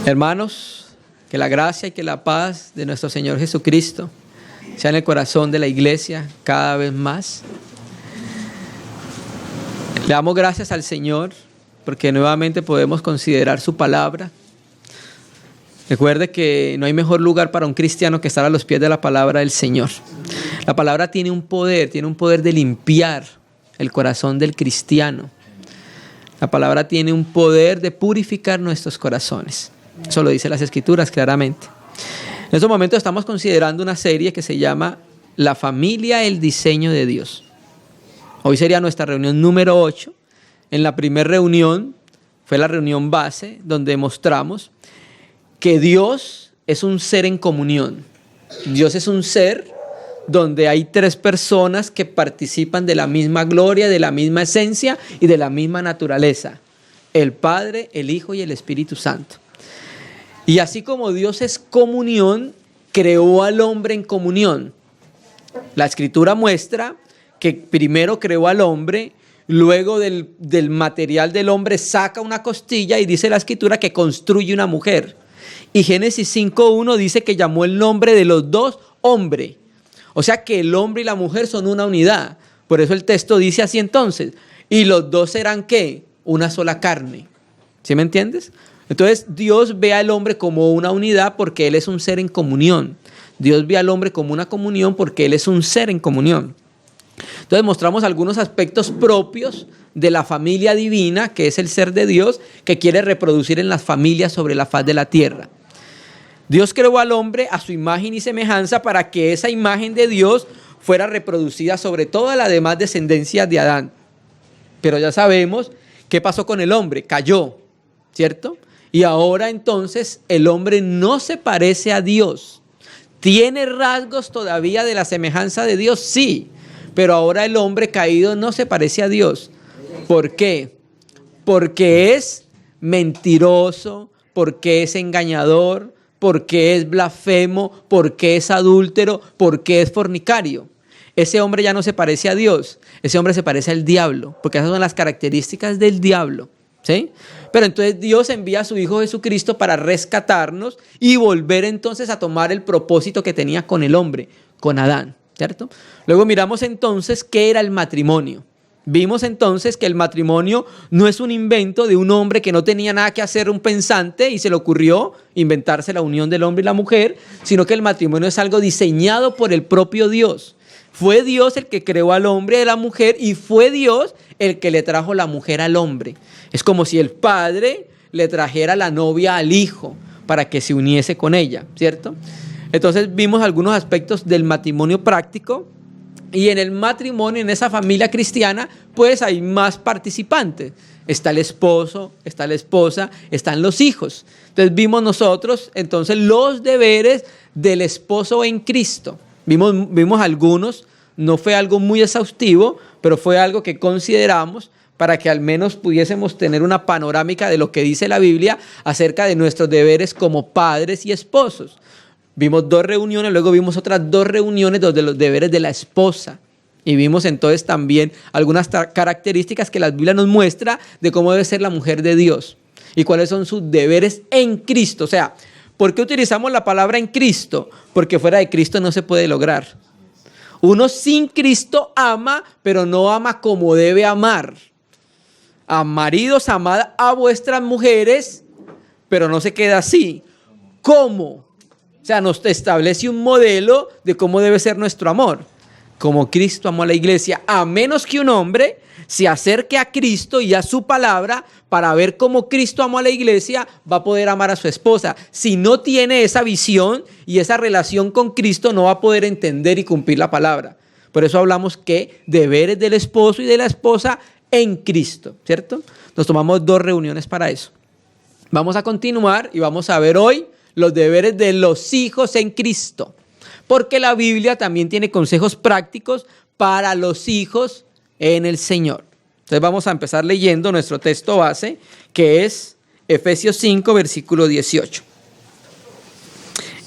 Hermanos, que la gracia y que la paz de nuestro Señor Jesucristo sea en el corazón de la iglesia cada vez más. Le damos gracias al Señor porque nuevamente podemos considerar su palabra. Recuerde que no hay mejor lugar para un cristiano que estar a los pies de la palabra del Señor. La palabra tiene un poder de limpiar el corazón del cristiano. La palabra tiene un poder de purificar nuestros corazones. Eso lo dicen las Escrituras claramente. En estos momentos estamos considerando una serie que se llama La familia, el diseño de Dios. Hoy sería nuestra reunión número 8. En la primera reunión, fue la reunión base, donde mostramos que Dios es un ser en comunión. Dios es un ser donde hay tres personas que participan de la misma gloria, de la misma esencia y de la misma naturaleza. El Padre, el Hijo y el Espíritu Santo. Y así como Dios es comunión, creó al hombre en comunión. La Escritura muestra que primero creó al hombre, luego del material del hombre saca una costilla y dice la Escritura que construye una mujer. Y Génesis 5:1 dice que llamó el nombre de los dos hombre. O sea que el hombre y la mujer son una unidad. Por eso el texto dice así entonces. Y los dos serán ¿qué? Una sola carne. ¿Sí me entiendes? Entonces Dios ve al hombre como una unidad porque Él es un ser en comunión. Dios ve al hombre como una comunión porque Él es un ser en comunión. Entonces mostramos algunos aspectos propios de la familia divina, que es el ser de Dios, que quiere reproducir en las familias sobre la faz de la tierra. Dios creó al hombre a su imagen y semejanza para que esa imagen de Dios fuera reproducida sobre toda la demás descendencia de Adán. Pero ya sabemos qué pasó con el hombre, cayó, ¿cierto? Y ahora entonces el hombre no se parece a Dios. ¿Tiene rasgos todavía de la semejanza de Dios? Sí, pero ahora el hombre caído no se parece a Dios. ¿Por qué? Porque es mentiroso, porque es engañador, porque es blasfemo, porque es adúltero, porque es fornicario. Ese hombre ya no se parece a Dios, ese hombre se parece al diablo, porque esas son las características del diablo, ¿sí? Pero entonces Dios envía a su Hijo Jesucristo para rescatarnos y volver entonces a tomar el propósito que tenía con el hombre, con Adán, ¿cierto? Luego miramos entonces qué era el matrimonio. Vimos entonces que el matrimonio no es un invento de un hombre que no tenía nada que hacer, un pensante, y se le ocurrió inventarse la unión del hombre y la mujer, sino que el matrimonio es algo diseñado por el propio Dios. Fue Dios el que creó al hombre y a la mujer, y fue Dios el que le trajo la mujer al hombre. Es como si el padre le trajera la novia al hijo para que se uniese con ella, ¿cierto? Entonces vimos algunos aspectos del matrimonio práctico. Y en el matrimonio, en esa familia cristiana, pues hay más participantes. Está el esposo, está la esposa, están los hijos. Entonces vimos nosotros entonces los deberes del esposo en Cristo. Vimos algunos, no fue algo muy exhaustivo, pero fue algo que consideramos para que al menos pudiésemos tener una panorámica de lo que dice la Biblia acerca de nuestros deberes como padres y esposos. Vimos 2 reuniones, luego vimos otras 2 reuniones de los deberes de la esposa. Y vimos entonces también algunas características que la Biblia nos muestra de cómo debe ser la mujer de Dios y cuáles son sus deberes en Cristo. O sea, ¿por qué utilizamos la palabra en Cristo? Porque fuera de Cristo no se puede lograr. Uno sin Cristo ama, pero no ama como debe amar. A maridos, amad a vuestras mujeres, pero no se queda así. ¿Cómo? O sea, nos establece un modelo de cómo debe ser nuestro amor. Como Cristo amó a la iglesia, a menos que un hombre se acerque a Cristo y a su palabra para ver cómo Cristo amó a la iglesia, va a poder amar a su esposa. Si no tiene esa visión y esa relación con Cristo, no va a poder entender y cumplir la palabra. Por eso hablamos que deberes del esposo y de la esposa en Cristo, ¿cierto? Nos tomamos 2 reuniones para eso. Vamos a continuar y vamos a ver hoy los deberes de los hijos en Cristo, porque la Biblia también tiene consejos prácticos para los hijos en el Señor. Entonces vamos a empezar leyendo nuestro texto base, que es Efesios 5, versículo 18.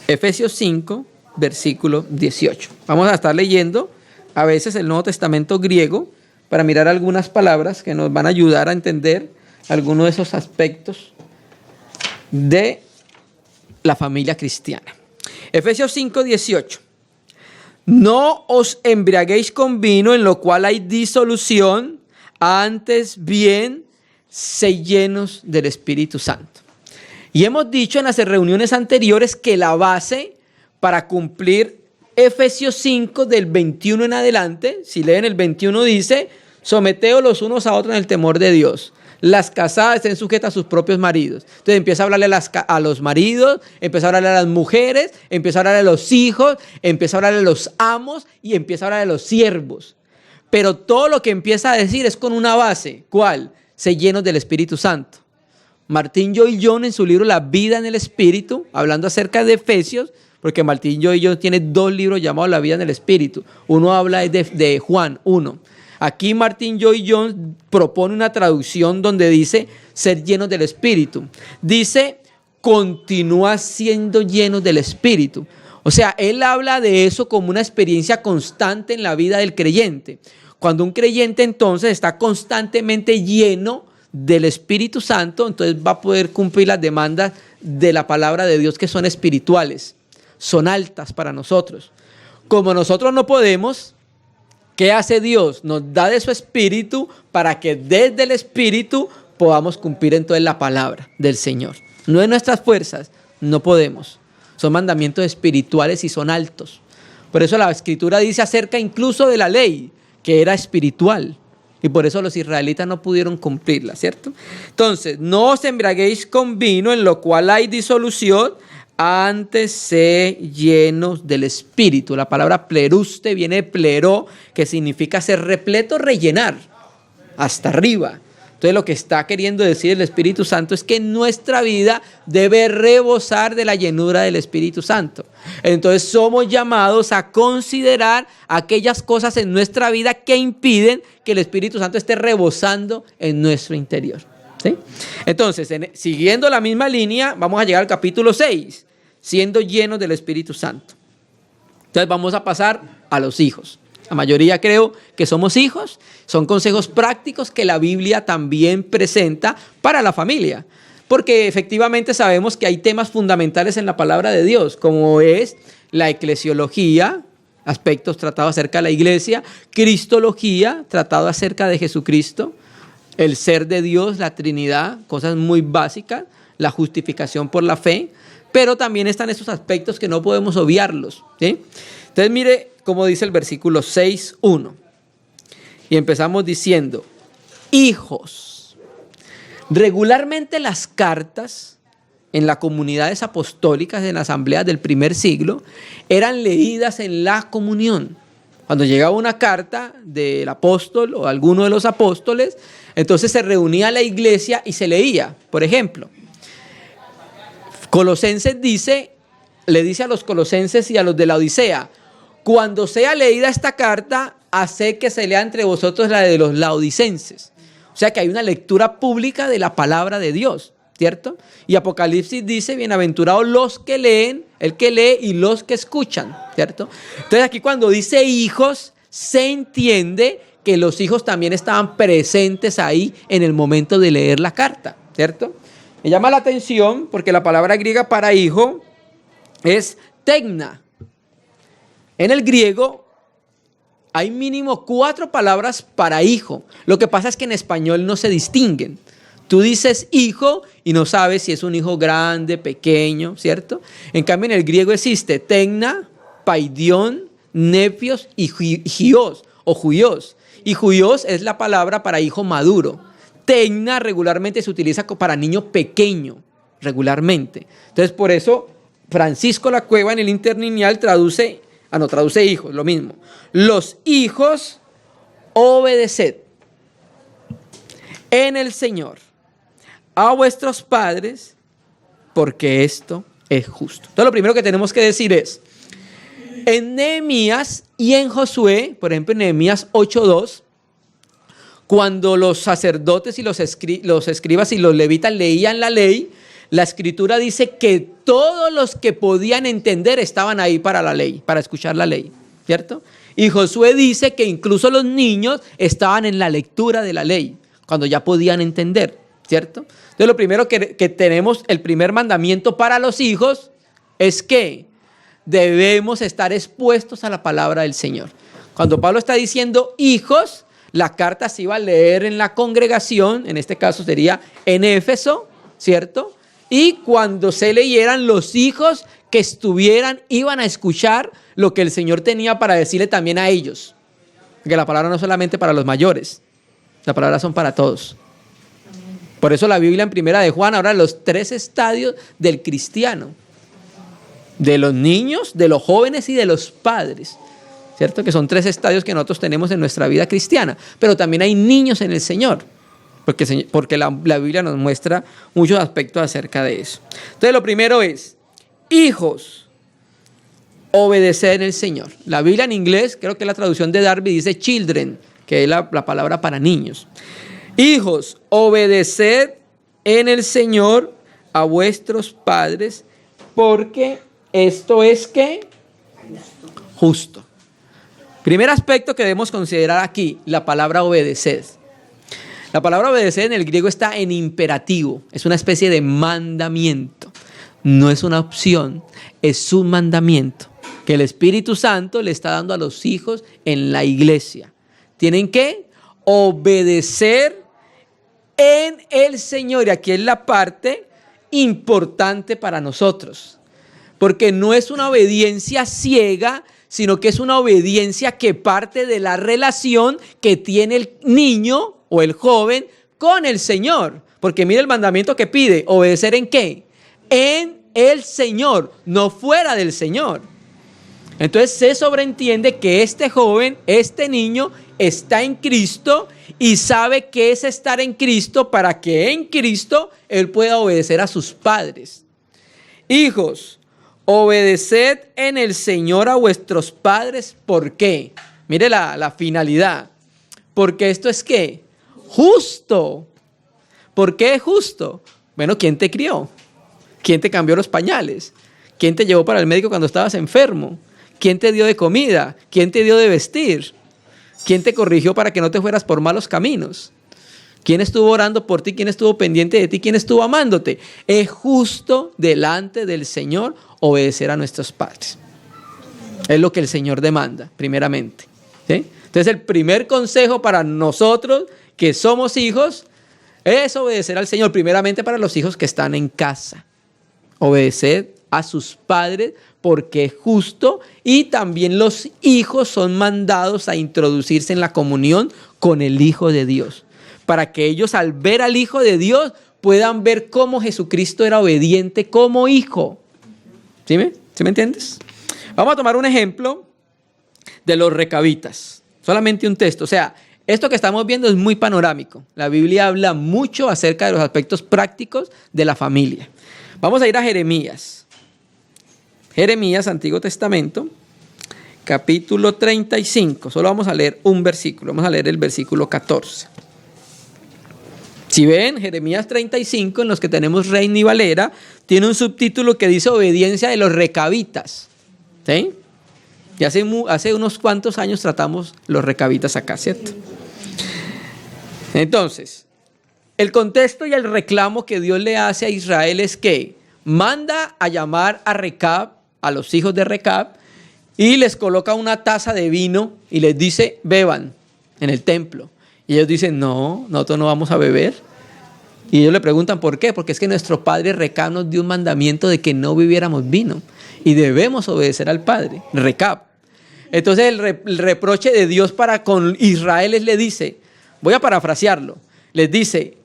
Efesios 5, versículo 18. Vamos a estar leyendo a veces el Nuevo Testamento griego para mirar algunas palabras que nos van a ayudar a entender algunos de esos aspectos de la familia cristiana. Efesios 5:18. No os embriaguéis con vino en lo cual hay disolución, antes bien, sed llenos del Espíritu Santo. Y hemos dicho en las reuniones anteriores que la base para cumplir Efesios 5 del 21 en adelante, si leen el 21 dice, someteos los unos a otros en el temor de Dios. Las casadas estén sujetas a sus propios maridos. Entonces empieza a hablarle a los maridos, empieza a hablarle a las mujeres, empieza a hablarle a los hijos, empieza a hablarle a los amos y empieza a hablarle a los siervos. Pero todo lo que empieza a decir es con una base. ¿Cuál? Ser llenos del Espíritu Santo. Martín Lloyd-Jones en su libro La vida en el Espíritu, hablando acerca de Efesios, porque Martín Lloyd-Jones tiene 2 libros llamados La vida en el Espíritu. Uno habla de Juan 1. Aquí Martín Lloyd-Jones propone una traducción donde dice ser llenos del Espíritu. Dice, continúa siendo llenos del Espíritu. O sea, él habla de eso como una experiencia constante en la vida del creyente. Cuando un creyente entonces está constantemente lleno del Espíritu Santo, entonces va a poder cumplir las demandas de la palabra de Dios que son espirituales, son altas para nosotros. Como nosotros no podemos, ¿qué hace Dios? Nos da de su Espíritu para que desde el Espíritu podamos cumplir entonces la palabra del Señor. No en nuestras fuerzas, no podemos. Son mandamientos espirituales y son altos. Por eso la Escritura dice acerca incluso de la ley, que era espiritual. Y por eso los israelitas no pudieron cumplirla, ¿cierto? Entonces, no os embriaguéis con vino en lo cual hay disolución, antes sed llenos del Espíritu. La palabra pleruste viene de plero, que significa ser repleto, rellenar, hasta arriba. Entonces lo que está queriendo decir el Espíritu Santo es que nuestra vida debe rebosar de la llenura del Espíritu Santo. Entonces somos llamados a considerar aquellas cosas en nuestra vida que impiden que el Espíritu Santo esté rebosando en nuestro interior. ¿Sí? Entonces, siguiendo la misma línea, vamos a llegar al capítulo 6, siendo llenos del Espíritu Santo. Entonces vamos a pasar a los hijos. La mayoría creo que somos hijos. Son consejos prácticos que la Biblia también presenta para la familia. Porque efectivamente sabemos que hay temas fundamentales en la palabra de Dios, como es la eclesiología, aspectos tratados acerca de la iglesia, cristología, tratado acerca de Jesucristo, el ser de Dios, la Trinidad, cosas muy básicas, la justificación por la fe, pero también están esos aspectos que no podemos obviarlos, ¿sí? Entonces mire cómo dice el versículo 6:1. Y empezamos diciendo, hijos. Regularmente las cartas en las comunidades apostólicas, en las asambleas del primer siglo, eran leídas en la comunión. Cuando llegaba una carta del apóstol o alguno de los apóstoles, entonces se reunía la iglesia y se leía. Por ejemplo, Colosenses le dice a los colosenses y a los de la Odisea, cuando sea leída esta carta, haced que se lea entre vosotros la de los laodicenses. O sea que hay una lectura pública de la palabra de Dios, ¿cierto? Y Apocalipsis dice, bienaventurados los que leen, el que lee y los que escuchan, ¿cierto? Entonces aquí cuando dice hijos, se entiende que los hijos también estaban presentes ahí en el momento de leer la carta, ¿cierto? Me llama la atención porque la palabra griega para hijo es tegna. En el griego hay mínimo 4 palabras para hijo. Lo que pasa es que en español no se distinguen. Tú dices hijo y no sabes si es un hijo grande, pequeño, ¿cierto? En cambio en el griego existe tegna, paidión, nepios y gios o juios. Y juios es la palabra para hijo maduro. Tegna regularmente se utiliza para niño pequeño, regularmente. Entonces por eso Francisco La Cueva en el interlineal traduce hijos, lo mismo. Los hijos, obedeced en el Señor a vuestros padres, porque esto es justo. Entonces lo primero que tenemos que decir es, en Nehemías y en Josué, por ejemplo en Nehemías 8:2, cuando los sacerdotes y los escribas y los levitas leían la ley, la escritura dice que todos los que podían entender estaban ahí para la ley, para escuchar la ley, ¿cierto? Y Josué dice que incluso los niños estaban en la lectura de la ley, cuando ya podían entender, ¿cierto? Entonces lo primero que tenemos, el primer mandamiento para los hijos es que debemos estar expuestos a la palabra del Señor. Cuando Pablo está diciendo hijos, la carta se iba a leer en la congregación, en este caso sería en Éfeso, ¿cierto? Y cuando se leyeran, los hijos que estuvieran iban a escuchar lo que el Señor tenía para decirle también a ellos. Que la palabra no es solamente para los mayores, la palabra son para todos. Por eso la Biblia en Primera de Juan habla de los 3 estadios del cristiano. De los niños, de los jóvenes y de los padres. ¿Cierto? Que son 3 estadios que nosotros tenemos en nuestra vida cristiana. Pero también hay niños en el Señor. Porque la Biblia nos muestra muchos aspectos acerca de eso. Entonces lo primero es, hijos, obedeced en el Señor. La Biblia en inglés, creo que la traducción de Darby dice children, que es la palabra para niños. Hijos, obedeced en el Señor a vuestros padres, porque esto es ¿qué? Justo. Primer aspecto que debemos considerar aquí, la palabra obedeced. La palabra obedecer en el griego está en imperativo, es una especie de mandamiento, no es una opción, es un mandamiento que el Espíritu Santo le está dando a los hijos en la iglesia. Tienen que obedecer en el Señor, y aquí es la parte importante para nosotros, porque no es una obediencia ciega, sino que es una obediencia que parte de la relación que tiene el niño o el joven con el Señor. Porque mire el mandamiento que pide, obedecer ¿en qué? En el Señor, no fuera del Señor. Entonces se sobreentiende que este joven, este niño, está en Cristo y sabe qué es estar en Cristo para que en Cristo él pueda obedecer a sus padres. Hijos, obedeced en el Señor a vuestros padres. ¿Por qué? Mire la finalidad. Porque esto es ¿qué? Justo. ¿Por qué es justo? Bueno, ¿quién te crió? ¿Quién te cambió los pañales? ¿Quién te llevó para el médico cuando estabas enfermo? ¿Quién te dio de comida? ¿Quién te dio de vestir? ¿Quién te corrigió para que no te fueras por malos caminos? ¿Quién estuvo orando por ti? ¿Quién estuvo pendiente de ti? ¿Quién estuvo amándote? Es justo delante del Señor obedecer a nuestros padres. Es lo que el Señor demanda, primeramente. ¿Sí? Entonces, el primer consejo para nosotros que somos hijos es obedecer al Señor, primeramente para los hijos que están en casa. Obedecer a sus padres porque es justo, y también los hijos son mandados a introducirse en la comunión con el Hijo de Dios, para que ellos al ver al Hijo de Dios puedan ver cómo Jesucristo era obediente como hijo. ¿Sí me entiendes? Vamos a tomar un ejemplo de los recabitas, solamente un texto. O sea, esto que estamos viendo es muy panorámico. La Biblia habla mucho acerca de los aspectos prácticos de la familia. Vamos a ir a Jeremías. Jeremías, Antiguo Testamento, capítulo 35. Solo vamos a leer un versículo. Vamos a leer el versículo 14. Si ven, Jeremías 35, en los que tenemos Reina y Valera, tiene un subtítulo que dice obediencia de los recabitas. ¿Sí? Y hace unos cuantos años tratamos los recabitas acá, ¿cierto? Entonces, el contexto y el reclamo que Dios le hace a Israel es que manda a llamar a Recab, a los hijos de Recab, y les coloca una taza de vino y les dice, beban en el templo. Y ellos dicen, no, nosotros no vamos a beber. Y ellos le preguntan, ¿por qué? Porque es que nuestro padre Recab nos dio un mandamiento de que no bebiéramos vino y debemos obedecer al padre, Recab. Entonces el reproche de Dios para con Israel le dice, voy a parafrasearlo, les dice,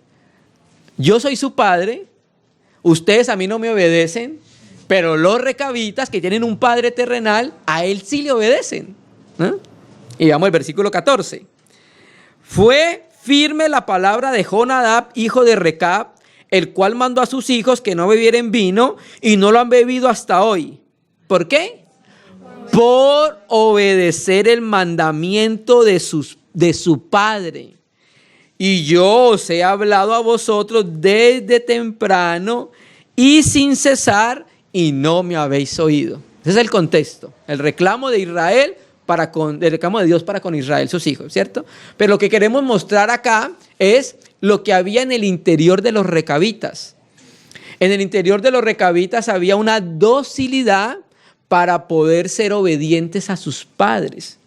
yo soy su padre, ustedes a mí no me obedecen, pero los recabitas que tienen un padre terrenal, a él sí le obedecen. ¿No? Y vamos al versículo 14. Fue firme la palabra de Jonadab, hijo de Recab, el cual mandó a sus hijos que no bebieren vino y no lo han bebido hasta hoy. ¿Por qué? Por obedecer el mandamiento de su padre. Y yo os he hablado a vosotros desde temprano y sin cesar, y no me habéis oído. Ese es el contexto, el reclamo de Israel el reclamo de Dios para con Israel, sus hijos, ¿cierto? Pero lo que queremos mostrar acá es lo que había en el interior de los recabitas. En el interior de los recabitas había una docilidad para poder ser obedientes a sus padres,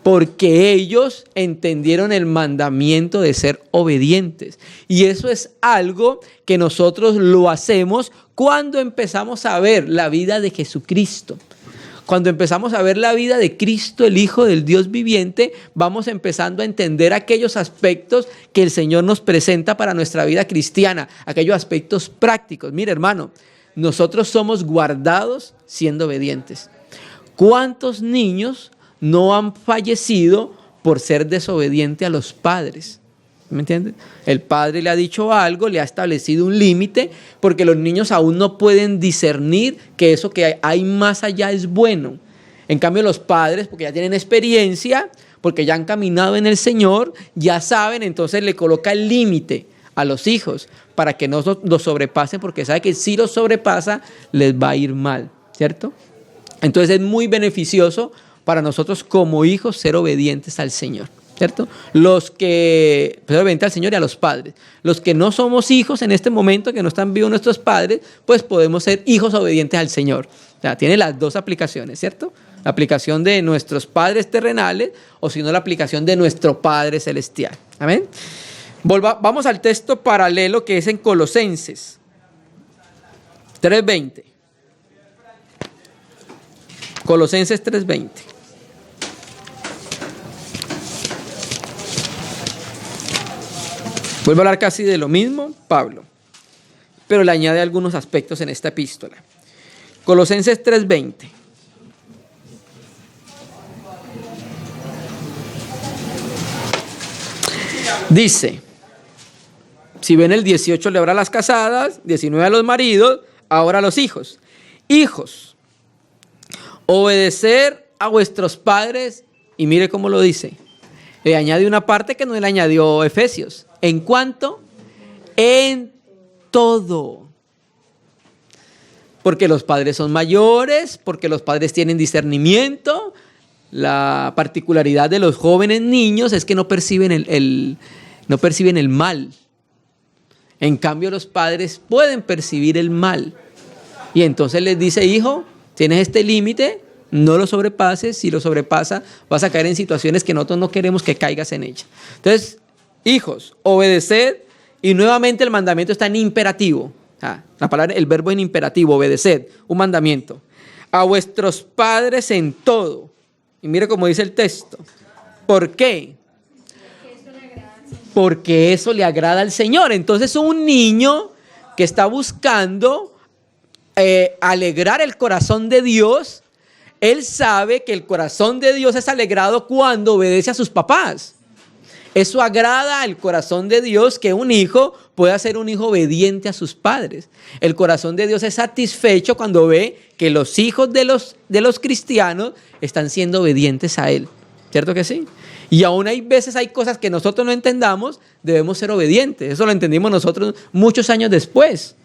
porque ellos entendieron el mandamiento de ser obedientes. Y eso es algo que nosotros lo hacemos cuando empezamos a ver la vida de Jesucristo. Cuando empezamos a ver la vida de Cristo, el Hijo del Dios viviente, vamos empezando a entender aquellos aspectos que el Señor nos presenta para nuestra vida cristiana, aquellos aspectos prácticos. Mire, hermano, nosotros somos guardados siendo obedientes. ¿Cuántos niños no han fallecido por ser desobediente a los padres? ¿Me entiendes? El padre le ha dicho algo, le ha establecido un límite, porque los niños aún no pueden discernir que eso que hay más allá es bueno. En cambio los padres, porque ya tienen experiencia, porque ya han caminado en el Señor, ya saben, entonces le coloca el límite a los hijos para que no los sobrepasen, porque sabe que si los sobrepasa les va a ir mal, ¿cierto? Entonces es muy beneficioso para nosotros como hijos ser obedientes al Señor, ¿cierto? Ser obedientes al Señor y a los padres. Los que no somos hijos en este momento, que no están vivos nuestros padres, pues podemos ser hijos obedientes al Señor. O sea, tiene las dos aplicaciones, ¿cierto? La aplicación de nuestros padres terrenales, o si no, la aplicación de nuestro Padre celestial. Amén. Vamos al texto paralelo que es en Colosenses 3:20. Colosenses 3:20. Vuelvo a hablar casi de lo mismo, Pablo, pero le añade algunos aspectos en esta epístola. Colosenses 3:20. Dice, si ven el 18 le habrá a las casadas, 19 a los maridos, ahora a los hijos. Hijos, obedecer a vuestros padres, y mire cómo lo dice. Le añade una parte que no le añadió Efesios. ¿En cuánto? En todo. Porque los padres son mayores, porque los padres tienen discernimiento. La particularidad de los jóvenes niños es que no perciben el mal. En cambio, los padres pueden percibir el mal. Y entonces les dice, hijo, tienes este límite, no lo sobrepases. Si lo sobrepasas, vas a caer en situaciones que nosotros no queremos que caigas en ellas. Entonces, hijos, obedeced. Y nuevamente el mandamiento está en imperativo. El verbo en imperativo, obedeced, un mandamiento. A vuestros padres en todo. Y mire cómo dice el texto. ¿Por qué? Porque eso le agrada al Señor. Entonces un niño que está buscando alegrar el corazón de Dios, él sabe que el corazón de Dios es alegrado cuando obedece a sus papás. Eso agrada al corazón de Dios, que un hijo pueda ser un hijo obediente a sus padres. El corazón de Dios es satisfecho cuando ve que los hijos de los cristianos están siendo obedientes a Él. ¿Cierto que sí? Y aún hay cosas que nosotros no entendamos, debemos ser obedientes. Eso lo entendimos nosotros muchos años después.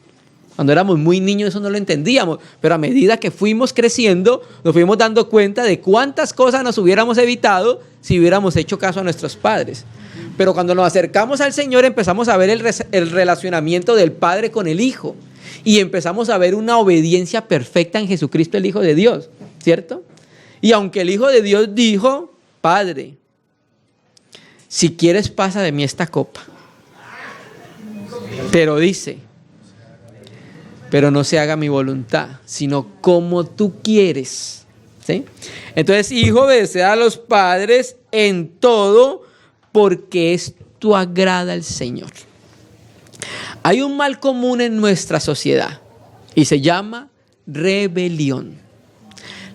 Cuando éramos muy niños eso no lo entendíamos, pero a medida que fuimos creciendo, nos fuimos dando cuenta de cuántas cosas nos hubiéramos evitado si hubiéramos hecho caso a nuestros padres. Pero cuando nos acercamos al Señor empezamos a ver el relacionamiento del Padre con el Hijo y empezamos a ver una obediencia perfecta en Jesucristo, el Hijo de Dios, ¿cierto? Y aunque el Hijo de Dios dijo, Padre, si quieres pasa de mí esta copa, pero dice, pero no se haga mi voluntad, sino como tú quieres, ¿sí? Entonces, hijo, obedece a los padres en todo, porque esto agrada al Señor. Hay un mal común en nuestra sociedad y se llama rebelión.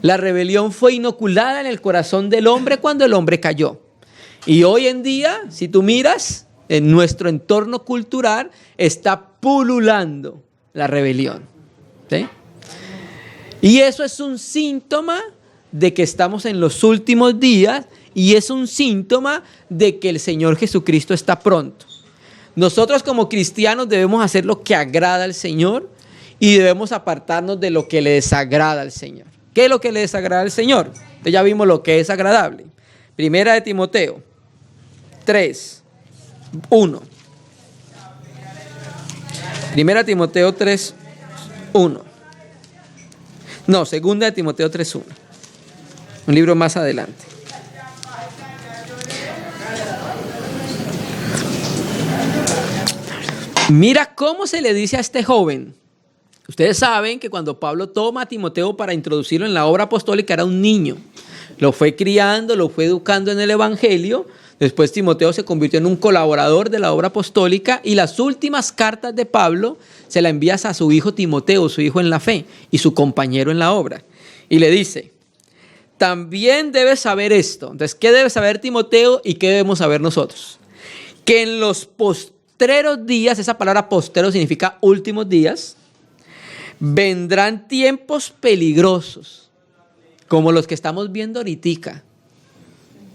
La rebelión fue inoculada en el corazón del hombre cuando el hombre cayó. Y hoy en día, si tú miras, en nuestro entorno cultural está pululando la rebelión, ¿sí? Y eso es un síntoma de que estamos en los últimos días y es un síntoma de que el Señor Jesucristo está pronto. Nosotros como cristianos debemos hacer lo que agrada al Señor y debemos apartarnos de lo que le desagrada al Señor. ¿Qué es lo que le desagrada al Señor? Entonces ya vimos lo que es agradable. Primera de Timoteo 3:1. Primera Timoteo 3:1. 1. No, 2 de Timoteo 3:1. Un libro más adelante. Mira cómo se le dice a este joven. Ustedes saben que cuando Pablo toma a Timoteo para introducirlo en la obra apostólica era un niño. Lo fue criando, lo fue educando en el evangelio. Después Timoteo se convirtió en un colaborador de la obra apostólica y las últimas cartas de Pablo se las envía a su hijo Timoteo, su hijo en la fe y su compañero en la obra. Y le dice, también debes saber esto. Entonces, ¿qué debe saber Timoteo y qué debemos saber nosotros? Que en los postreros días, esa palabra postrero significa últimos días, vendrán tiempos peligrosos, como los que estamos viendo ahorita.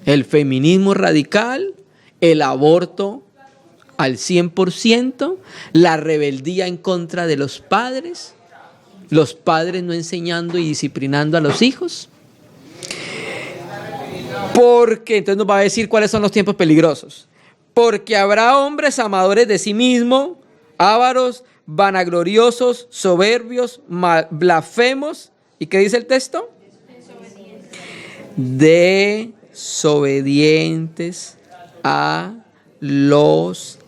El feminismo radical, el aborto al 100%, la rebeldía en contra de los padres no enseñando y disciplinando a los hijos. Porque, entonces nos va a decir cuáles son los tiempos peligrosos. Porque habrá hombres amadores de sí mismos, ávaros, vanagloriosos, soberbios, blasfemos. ¿Y qué dice el texto? Desobedientes a los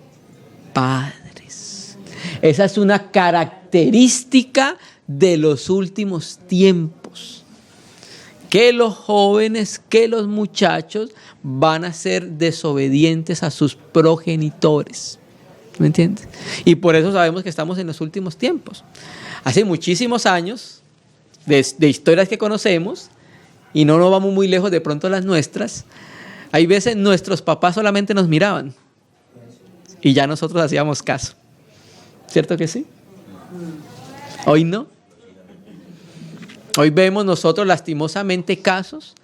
padres. Esa es una característica de los últimos tiempos. Que los jóvenes, que los muchachos van a ser desobedientes a sus progenitores. ¿Me entiendes? Y por eso sabemos que estamos en los últimos tiempos. Hace muchísimos años, de historias que conocemos, y no nos vamos muy lejos de pronto las nuestras, hay veces nuestros papás solamente nos miraban y ya nosotros hacíamos caso. ¿Cierto que sí? Hoy no. Hoy vemos nosotros lastimosamente casos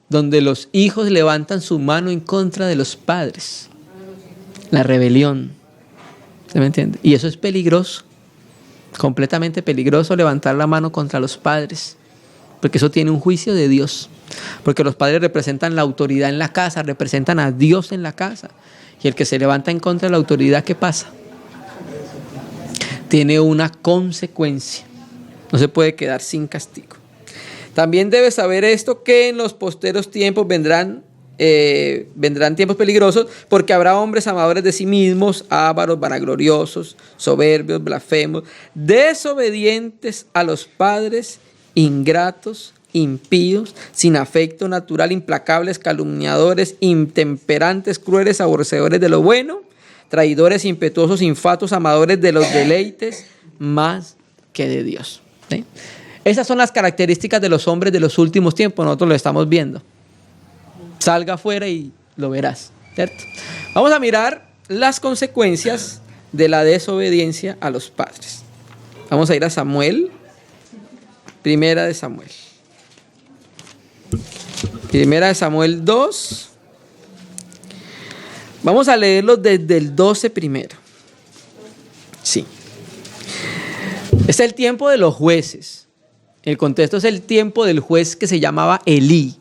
donde los hijos levantan su mano en contra de los padres. La rebelión. ¿Se me entiende? Y eso es peligroso. Completamente peligroso levantar la mano contra los padres. Porque eso tiene un juicio de Dios. Porque los padres representan la autoridad en la casa, representan a Dios en la casa. Y el que se levanta en contra de la autoridad, ¿qué pasa? Tiene una consecuencia. No se puede quedar sin castigo. También debes saber esto, que en los posteros tiempos vendrán tiempos peligrosos, porque habrá hombres amadores de sí mismos, ávaros, vanagloriosos, soberbios, blasfemos, desobedientes a los padres, ingratos, impíos, sin afecto natural, implacables, calumniadores, intemperantes, crueles, aborrecedores de lo bueno, traidores, impetuosos, infatuos, amadores de los deleites más que de Dios. ¿Sí? Esas son las características de los hombres de los últimos tiempos. Nosotros lo estamos viendo. Salga afuera y lo verás, ¿cierto? Vamos a mirar las consecuencias de la desobediencia a los padres. Vamos a ir a Samuel. Primera de Samuel. Primera de Samuel 2. Vamos a leerlo desde el 12 primero. Sí. Es el tiempo de los jueces. El contexto es el tiempo del juez que se llamaba Elí.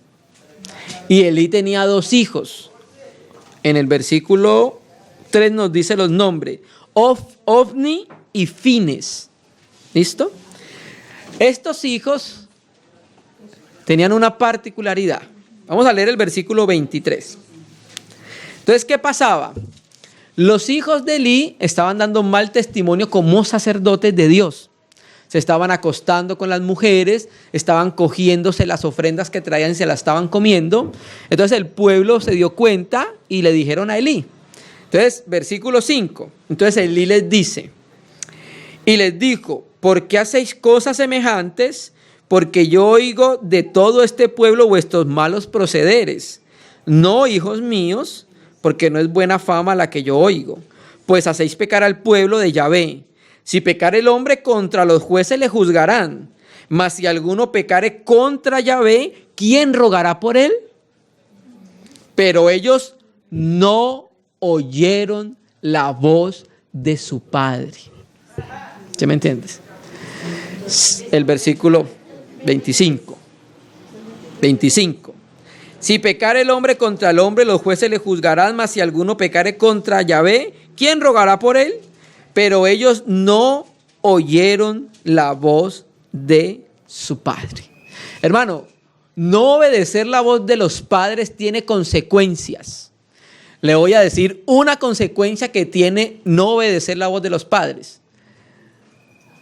Y Elí tenía 2 hijos. En el versículo 3 nos dice los nombres: Ofni y Fines. ¿Listo? Estos hijos tenían una particularidad. Vamos a leer el versículo 23. Entonces, ¿qué pasaba? Los hijos de Elí estaban dando mal testimonio como sacerdotes de Dios. Se estaban acostando con las mujeres, estaban cogiéndose las ofrendas que traían y se las estaban comiendo. Entonces el pueblo se dio cuenta y le dijeron a Elí. Entonces, versículo 5. Entonces Elí les dice, y les dijo: ¿por qué hacéis cosas semejantes? Porque yo oigo de todo este pueblo vuestros malos procederes. No, hijos míos, porque no es buena fama la que yo oigo, pues hacéis pecar al pueblo de Yahvé. Si pecare el hombre, contra los jueces le juzgarán. Mas si alguno pecare contra Yahvé, ¿quién rogará por él? Pero ellos no oyeron la voz de su padre. ¿Sí me entiendes? El versículo 25. Si pecare el hombre contra el hombre, los jueces le juzgarán. Mas si alguno pecare contra Yahvé, ¿quién rogará por él? Pero ellos no oyeron la voz de su padre. Hermano, no obedecer la voz de los padres tiene consecuencias. Le voy a decir una consecuencia que tiene no obedecer la voz de los padres.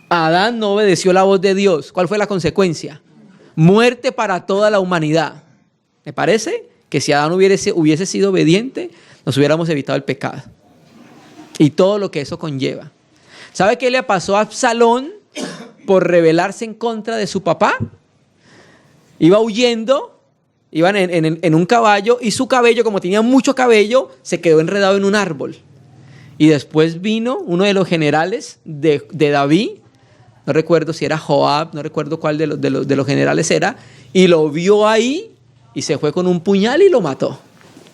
Adán no obedeció la voz de Dios. ¿Cuál fue la consecuencia? Muerte para toda la humanidad. ¿Me parece? Que si Adán hubiese sido obediente, nos hubiéramos evitado el pecado. Y todo lo que eso conlleva. ¿Sabe qué le pasó a Absalón por rebelarse en contra de su papá? Iba huyendo, iban en un caballo y su cabello, como tenía mucho cabello, se quedó enredado en un árbol. Y después vino uno de los generales de David, no recuerdo si era Joab, no recuerdo cuál de los generales era, y lo vio ahí y se fue con un puñal y lo mató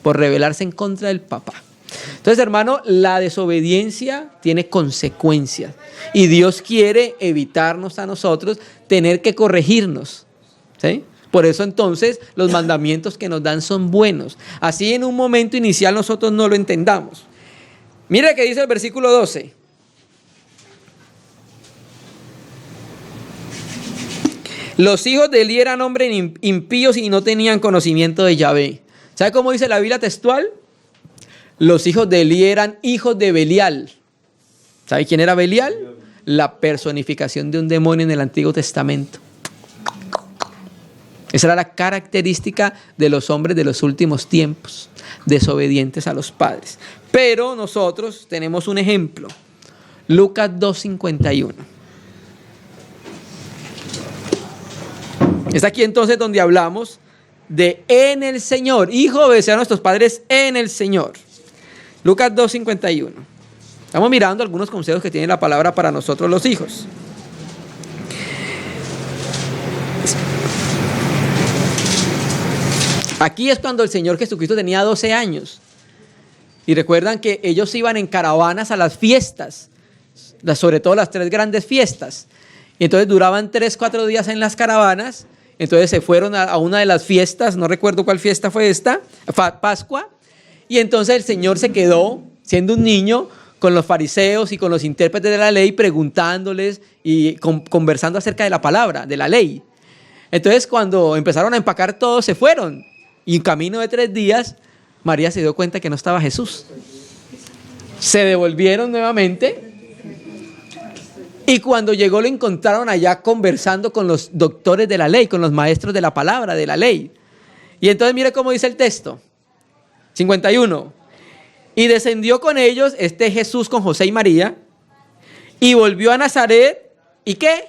por rebelarse en contra del papá. Entonces, hermano, la desobediencia tiene consecuencias y Dios quiere evitarnos a nosotros tener que corregirnos, ¿sí? Por eso entonces los mandamientos que nos dan son buenos. Así en un momento inicial nosotros no lo entendamos. Mira que dice el versículo 12. Los hijos de Elí eran hombres impíos y no tenían conocimiento de Yahvé. ¿Sabe cómo dice la Biblia textual? Los hijos de Elí eran hijos de Belial. ¿Sabe quién era Belial? La personificación de un demonio en el Antiguo Testamento. Esa era la característica de los hombres de los últimos tiempos, desobedientes a los padres. Pero nosotros tenemos un ejemplo. Lucas 2:51. Es aquí entonces donde hablamos de en el Señor. Hijo, obedecer a nuestros padres en el Señor. Lucas 2:51. Estamos mirando algunos consejos que tiene la palabra para nosotros los hijos. Aquí es cuando el Señor Jesucristo tenía 12 años. Y recuerdan que ellos iban en caravanas a las fiestas, sobre todo las 3 grandes fiestas. Y entonces duraban 3-4 días en las caravanas. Entonces se fueron a una de las fiestas, no recuerdo cuál fiesta fue esta, Pascua. Y entonces el Señor se quedó, siendo un niño, con los fariseos y con los intérpretes de la ley, preguntándoles y conversando acerca de la palabra, de la ley. Entonces cuando empezaron a empacar todo, se fueron. Y en camino de 3 días, María se dio cuenta que no estaba Jesús. Se devolvieron nuevamente. Y cuando llegó lo encontraron allá conversando con los doctores de la ley, con los maestros de la palabra, de la ley. Y entonces mire cómo dice el texto. 51. Y descendió con ellos Jesús con José y María. Y volvió a Nazaret. ¿Y qué?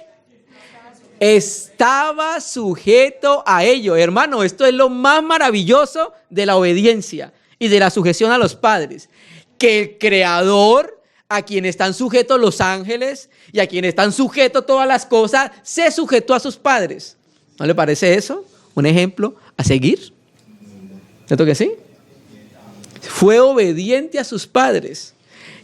Estaba sujeto a ello. Hermano, esto es lo más maravilloso de la obediencia y de la sujeción a los padres. Que el Creador, a quien están sujetos los ángeles y a quien están sujetos todas las cosas, se sujetó a sus padres. ¿No le parece eso un ejemplo a seguir? ¿Cierto que sí? Fue obediente a sus padres.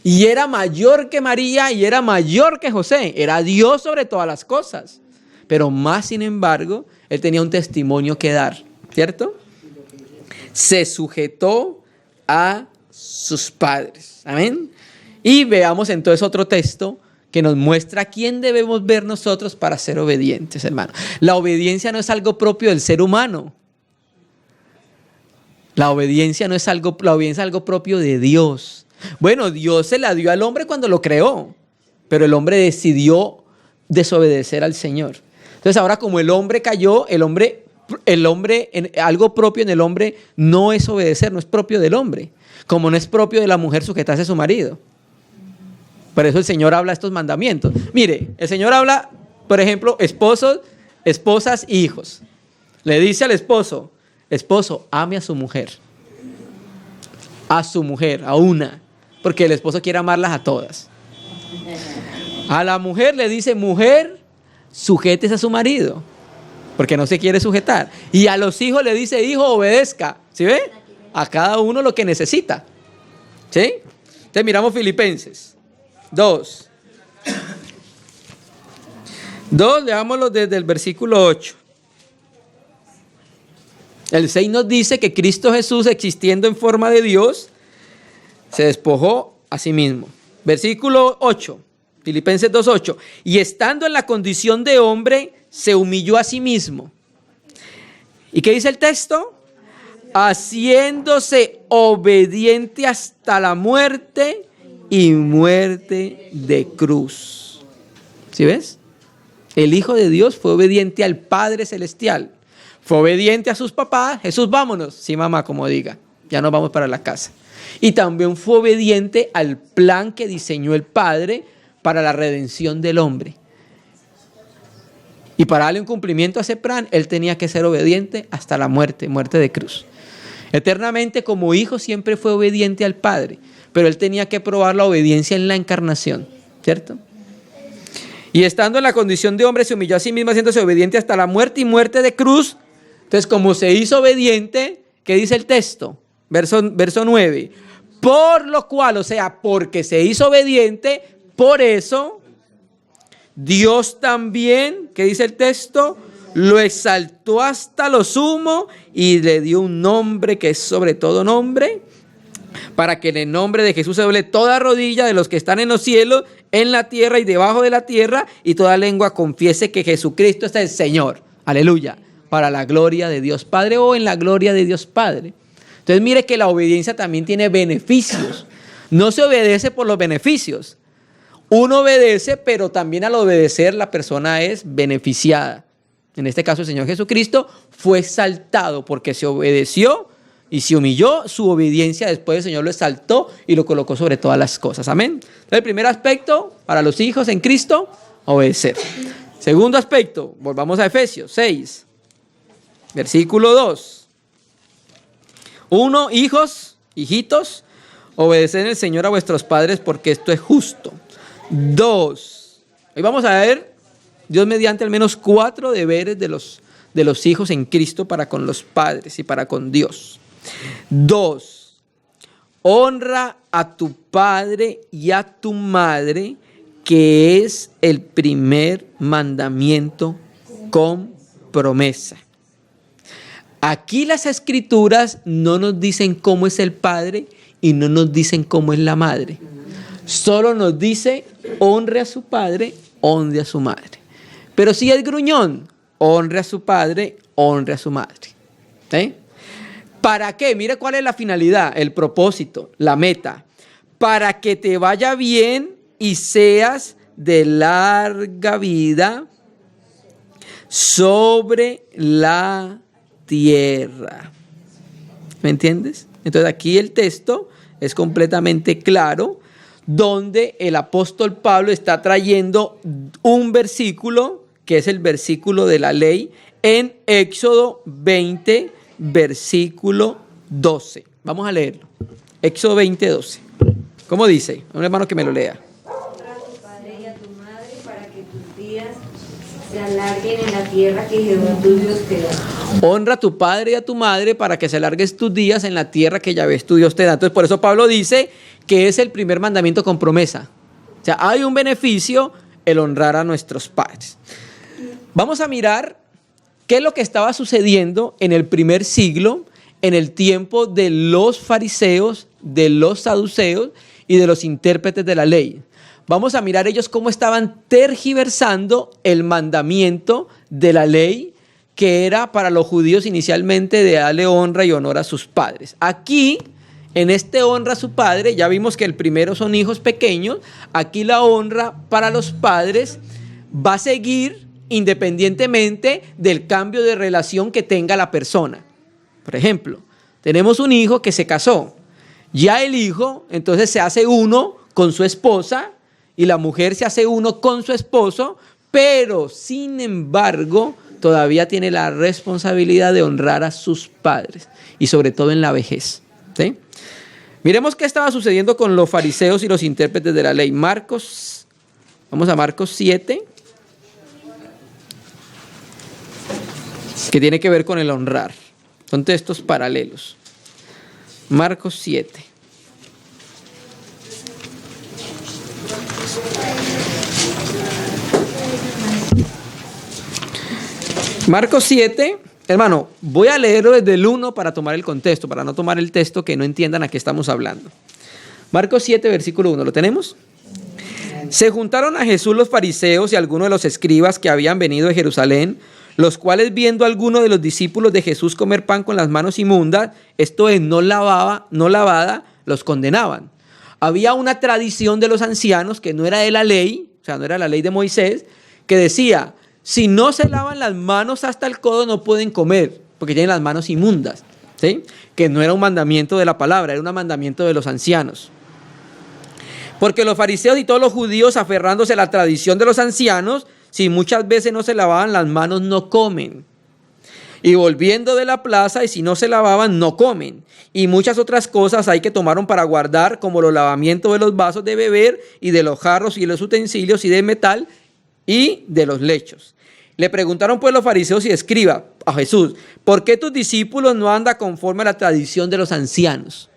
Y era mayor que María y era mayor que José. Era Dios sobre todas las cosas. Pero más sin embargo, él tenía un testimonio que dar, ¿cierto? Se sujetó a sus padres. Amén. Y veamos entonces otro texto que nos muestra quién debemos ver nosotros para ser obedientes, hermano. La obediencia no es algo propio del ser humano. La obediencia es algo propio de Dios. Bueno, Dios se la dio al hombre cuando lo creó, pero el hombre decidió desobedecer al Señor. Entonces ahora como el hombre cayó, algo propio en el hombre no es obedecer, no es propio del hombre. Como no es propio de la mujer sujetarse a su marido. Por eso el Señor habla estos mandamientos. Mire, el Señor habla, por ejemplo, esposos, esposas y hijos. Le dice al esposo, ame a su mujer. A su mujer, a una. Porque el esposo quiere amarlas a todas. A la mujer le dice, mujer, sujétese a su marido. Porque no se quiere sujetar. Y a los hijos le dice, hijo, obedezca. ¿Sí ve? A cada uno lo que necesita. ¿Sí? Entonces miramos Filipenses 2. Leámoslo desde el versículo 8. El 6 nos dice que Cristo Jesús, existiendo en forma de Dios, se despojó a sí mismo. Versículo 8. Filipenses 2:8. Y estando en la condición de hombre, se humilló a sí mismo. ¿Y qué dice el texto? Haciéndose obediente hasta la muerte y muerte de cruz. ¿Sí ves? El Hijo de Dios fue obediente al Padre Celestial. Fue obediente a sus papás. Jesús, vámonos. Sí, mamá, como diga. Ya nos vamos para la casa. Y también fue obediente al plan que diseñó el Padre para la redención del hombre. Y para darle un cumplimiento a ese plan, Él tenía que ser obediente hasta la muerte, muerte de cruz. Eternamente como hijo siempre fue obediente al Padre, pero Él tenía que probar la obediencia en la encarnación, ¿cierto? Y estando en la condición de hombre, se humilló a sí mismo, haciéndose obediente hasta la muerte y muerte de cruz. Entonces, como se hizo obediente, ¿qué dice el texto? Verso 9. Por lo cual, o sea, porque se hizo obediente, por eso, Dios también, ¿qué dice el texto? Lo exaltó hasta lo sumo y le dio un nombre que es sobre todo nombre, para que en el nombre de Jesús se doble toda rodilla de los que están en los cielos, en la tierra y debajo de la tierra, y toda lengua confiese que Jesucristo es el Señor. Aleluya. Para la gloria de Dios Padre o en la gloria de Dios Padre. Entonces mire que la obediencia también tiene beneficios. No se obedece por los beneficios. Uno obedece, pero también al obedecer la persona es beneficiada. En este caso el Señor Jesucristo fue exaltado porque se obedeció y se humilló. Su obediencia después el Señor lo exaltó y lo colocó sobre todas las cosas. Amén. Entonces el primer aspecto para los hijos en Cristo, obedecer. Segundo aspecto, volvamos a Efesios 6, versículo 2. 1, hijos, hijitos, obedeced en el Señor a vuestros padres porque esto es justo. 2, hoy vamos a ver, Dios mediante al menos 4 deberes de los hijos en Cristo para con los padres y para con Dios. 2, honra a tu padre y a tu madre, que es el primer mandamiento con promesa. Aquí las escrituras no nos dicen cómo es el padre y no nos dicen cómo es la madre. Solo nos dice honre a su padre, honre a su madre. Pero si es gruñón, honre a su padre, honre a su madre. ¿Eh? ¿Para qué? Mire cuál es la finalidad, el propósito, la meta. Para que te vaya bien y seas de larga vida sobre la tierra. ¿Me entiendes? Entonces aquí el texto es completamente claro, donde el apóstol Pablo está trayendo un versículo, que es el versículo de la ley, en Éxodo 20, versículo 12. Vamos a leerlo. Éxodo 20, 12. ¿Cómo dice? Un hermano que me lo lea. Honra a tu padre y a tu madre para que tus días se alarguen en la tierra que Jehová tu Dios te da. Honra a tu padre y a tu madre para que se alargues tus días en la tierra que Yahvé tu Dios te da. Entonces por eso Pablo dice que es el primer mandamiento con promesa. O sea, hay un beneficio el honrar a nuestros padres. Vamos a mirar qué es lo que estaba sucediendo en el primer siglo, en el tiempo de los fariseos, de los saduceos y de los intérpretes de la ley. Vamos a mirar ellos cómo estaban tergiversando el mandamiento de la ley, que era para los judíos inicialmente de darle honra y honor a sus padres. Aquí, en este honra a su padre, ya vimos que el primero son hijos pequeños. Aquí la honra para los padres va a seguir independientemente del cambio de relación que tenga la persona. Por ejemplo, tenemos un hijo que se casó. Ya el hijo entonces se hace uno con su esposa y la mujer se hace uno con su esposo, pero sin embargo todavía tiene la responsabilidad de honrar a sus padres y sobre todo en la vejez. ¿Sí? Miremos qué estaba sucediendo con los fariseos y los intérpretes de la ley. Vamos a Marcos 7, que tiene que ver con el honrar. Son textos paralelos. Marcos 7. Marcos 7, hermano, voy a leerlo desde el 1 para tomar el contexto, para no tomar el texto que no entiendan a qué estamos hablando. Marcos 7, versículo 1, ¿lo tenemos? Se juntaron a Jesús los fariseos y algunos de los escribas que habían venido de Jerusalén, los cuales viendo a algunos de los discípulos de Jesús comer pan con las manos inmundas, esto es no lavada, los condenaban. Había una tradición de los ancianos que no era de la ley, o sea, no era la ley de Moisés, que decía, si no se lavan las manos hasta el codo no pueden comer, porque tienen las manos inmundas, ¿sí? Que no era un mandamiento de la palabra, era un mandamiento de los ancianos. Porque los fariseos y todos los judíos, aferrándose a la tradición de los ancianos, si muchas veces no se lavaban las manos, no comen. Y volviendo de la plaza, y si no se lavaban, no comen. Y muchas otras cosas hay que tomaron para guardar, como los lavamientos de los vasos de beber, y de los jarros, y de los utensilios, y de metal, y de los lechos. Le preguntaron pues los fariseos y escribas a Jesús, ¿por qué tus discípulos no andan conforme a la tradición de los ancianos,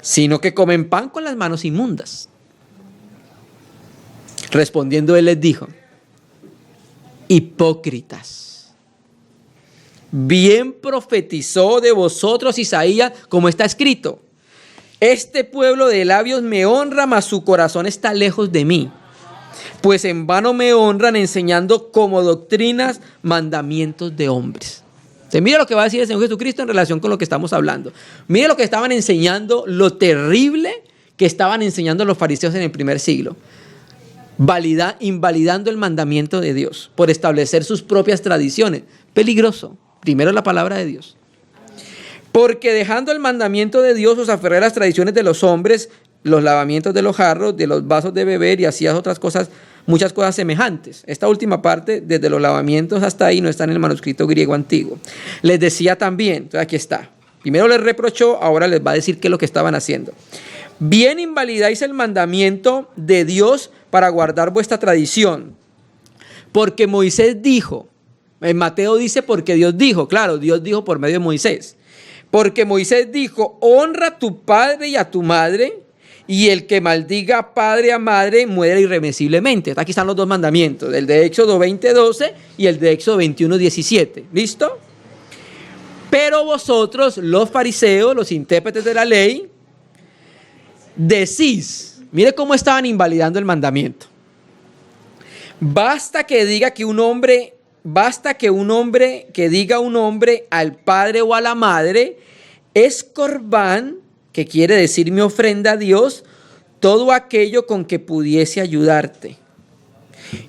sino que comen pan con las manos inmundas? Respondiendo él les dijo, hipócritas, bien profetizó de vosotros Isaías, como está escrito, este pueblo de labios me honra, mas su corazón está lejos de mí, pues en vano me honran enseñando como doctrinas mandamientos de hombres. Entonces, mira lo que va a decir el Señor Jesucristo en relación con lo que estamos hablando. Mira lo que estaban enseñando, lo terrible que estaban enseñando los fariseos en el primer siglo. Invalidando el mandamiento de Dios por establecer sus propias tradiciones. Peligroso. Primero la palabra de Dios. Porque dejando el mandamiento de Dios os aferré a las tradiciones de los hombres, los lavamientos de los jarros, de los vasos de beber y hacías otras cosas, muchas cosas semejantes. Esta última parte, desde los lavamientos hasta ahí, no está en el manuscrito griego antiguo. Les decía también, entonces aquí está. Primero les reprochó, ahora les va a decir qué es lo que estaban haciendo. Bien invalidáis el mandamiento de Dios para guardar vuestra tradición. Porque Moisés dijo, en Mateo dice porque Dios dijo, claro, Dios dijo por medio de Moisés. Porque Moisés dijo, honra a tu padre y a tu madre, y el que maldiga a padre a madre muere irremisiblemente. Aquí están los dos mandamientos, el de Éxodo 20:12 y el de Éxodo 21:17. ¿Listo? Pero vosotros, los fariseos, los intérpretes de la ley, decís, mire cómo estaban invalidando el mandamiento. Basta que diga un hombre al padre o a la madre, es corbán, que quiere decir mi ofrenda a Dios, todo aquello con que pudiese ayudarte.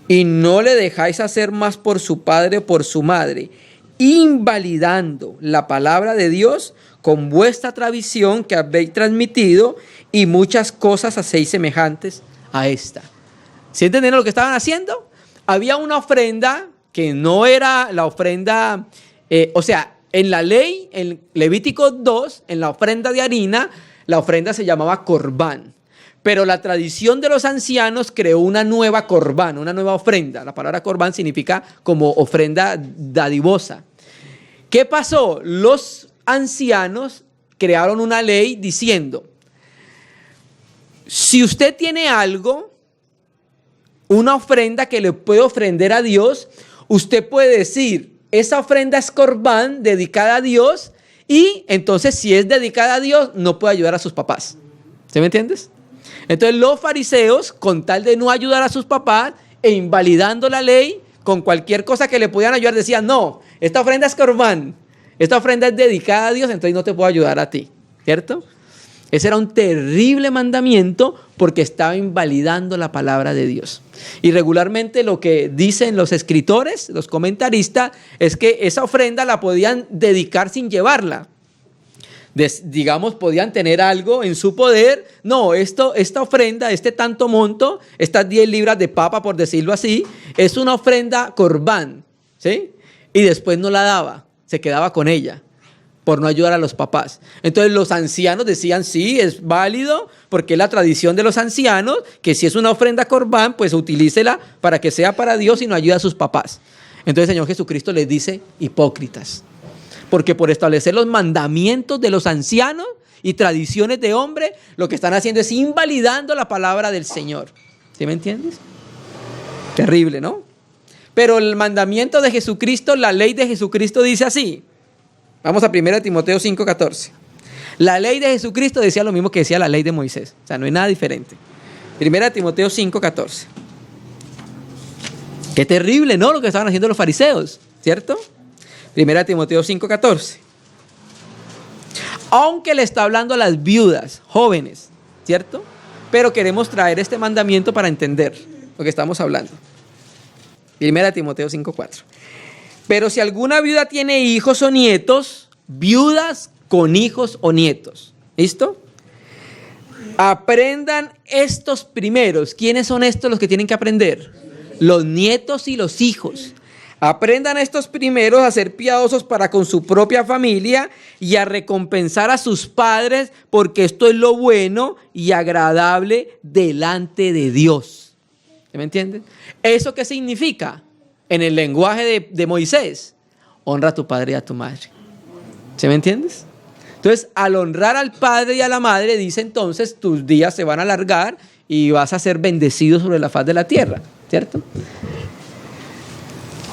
Y no le dejáis hacer más por su padre o por su madre, invalidando la palabra de Dios con vuestra tradición que habéis transmitido, y muchas cosas hacéis semejantes a esta. ¿Sí entendieron lo que estaban haciendo? Había una ofrenda que no era la ofrenda, en la ley, en Levítico 2, en la ofrenda de harina, la ofrenda se llamaba corbán. Pero la tradición de los ancianos creó una nueva corbán, una nueva ofrenda. La palabra corbán significa como ofrenda dadivosa. ¿Qué pasó? Los ancianos crearon una ley diciendo, si usted tiene algo, una ofrenda que le puede ofrender a Dios, usted puede decir, esa ofrenda es corbán, dedicada a Dios, y entonces si es dedicada a Dios, no puede ayudar a sus papás. ¿Sí me entiendes? Entonces los fariseos, con tal de no ayudar a sus papás e invalidando la ley, con cualquier cosa que le pudieran ayudar, decían, no, esta ofrenda es corbán, esta ofrenda es dedicada a Dios, entonces no te puedo ayudar a ti, ¿cierto? Ese era un terrible mandamiento porque estaba invalidando la palabra de Dios. Y regularmente lo que dicen los escritores, los comentaristas, es que esa ofrenda la podían dedicar sin llevarla. Digamos, podían tener algo en su poder. No, esta ofrenda, este tanto monto, estas 10 libras de papa, por decirlo así, es una ofrenda corbán, ¿sí? Y después no la daba, se quedaba con ella, por no ayudar a los papás. Entonces los ancianos decían, sí, es válido, porque es la tradición de los ancianos, que si es una ofrenda corbán, pues utilícela para que sea para Dios y no ayude a sus papás. Entonces el Señor Jesucristo les dice, hipócritas, porque por establecer los mandamientos de los ancianos y tradiciones de hombre, lo que están haciendo es invalidando la palabra del Señor. ¿Sí me entiendes? Terrible, ¿no? Pero el mandamiento de Jesucristo, la ley de Jesucristo dice así. Vamos a 1 Timoteo 5:14. La ley de Jesucristo decía lo mismo que decía la ley de Moisés. O sea, no hay nada diferente. Primera Timoteo 5:14. Qué terrible, ¿no? Lo que estaban haciendo los fariseos, ¿cierto? Primera Timoteo 5:14. Aunque le está hablando a las viudas, jóvenes, ¿cierto? Pero queremos traer este mandamiento para entender lo que estamos hablando. Primera Timoteo 5:4. Pero si alguna viuda tiene hijos o nietos, viudas con hijos o nietos, ¿listo? Aprendan estos primeros. ¿Quiénes son estos los que tienen que aprender? Los nietos y los hijos. Aprendan estos primeros a ser piadosos para con su propia familia y a recompensar a sus padres, porque esto es lo bueno y agradable delante de Dios. ¿Me entienden? ¿Eso qué significa? En el lenguaje de Moisés, honra a tu padre y a tu madre. ¿Sí me entiendes? Entonces, al honrar al padre y a la madre, dice entonces, tus días se van a alargar y vas a ser bendecido sobre la faz de la tierra, ¿cierto?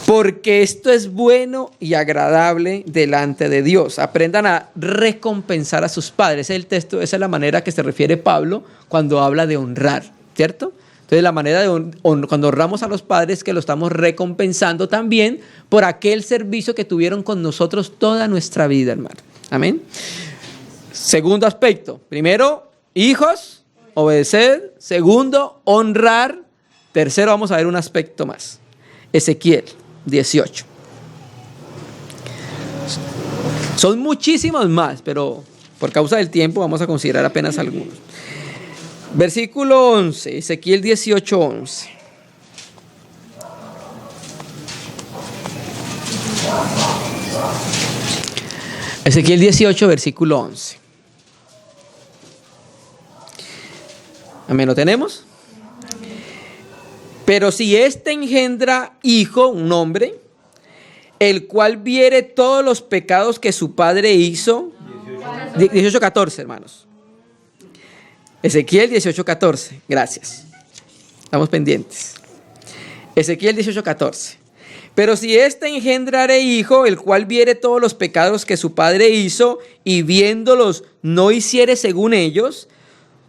Porque esto es bueno y agradable delante de Dios. Aprendan a recompensar a sus padres. Ese es el texto, esa es la manera que se refiere Pablo cuando habla de honrar, ¿cierto? Entonces la manera de cuando honramos a los padres, que lo estamos recompensando también por aquel servicio que tuvieron con nosotros toda nuestra vida, hermano. Amén. Segundo aspecto. Primero, hijos, obedecer. Segundo, honrar. Tercero, vamos a ver un aspecto más. Ezequiel 18. Son muchísimos más, pero por causa del tiempo vamos a considerar apenas algunos. Versículo 11, Ezequiel 18, 11. Ezequiel 18, versículo 11. Amén, ¿lo tenemos? Pero si éste engendra hijo, un hombre, el cual viere todos los pecados que su padre hizo. 18:14, hermanos. Ezequiel 18:14, gracias. Estamos pendientes. Ezequiel 18:14. Pero si éste engendrare hijo, el cual viere todos los pecados que su padre hizo, y viéndolos no hiciere según ellos,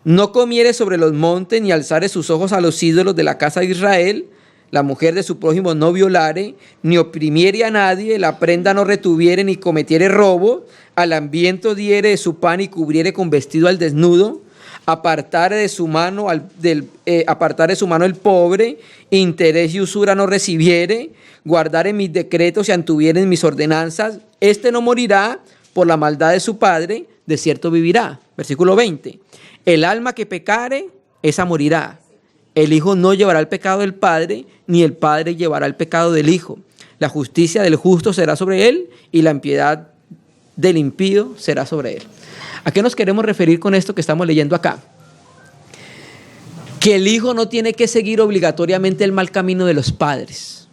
no comiere sobre los montes, ni alzare sus ojos a los ídolos de la casa de Israel, la mujer de su prójimo no violare, ni oprimiere a nadie, la prenda no retuviere, ni cometiere robo, al hambriento diere de su pan y cubriere con vestido al desnudo, apartare de su mano el pobre, interés y usura no recibiere, guardare mis decretos y antuviere en mis ordenanzas, este no morirá por la maldad de su padre, de cierto vivirá. Versículo 20. El alma que pecare, esa morirá. El hijo no llevará el pecado del padre, ni el padre llevará el pecado del hijo. La justicia del justo será sobre él, y la impiedad del impío será sobre él. ¿A qué nos queremos referir con esto que estamos leyendo acá? Que el hijo no tiene que seguir obligatoriamente el mal camino de los padres.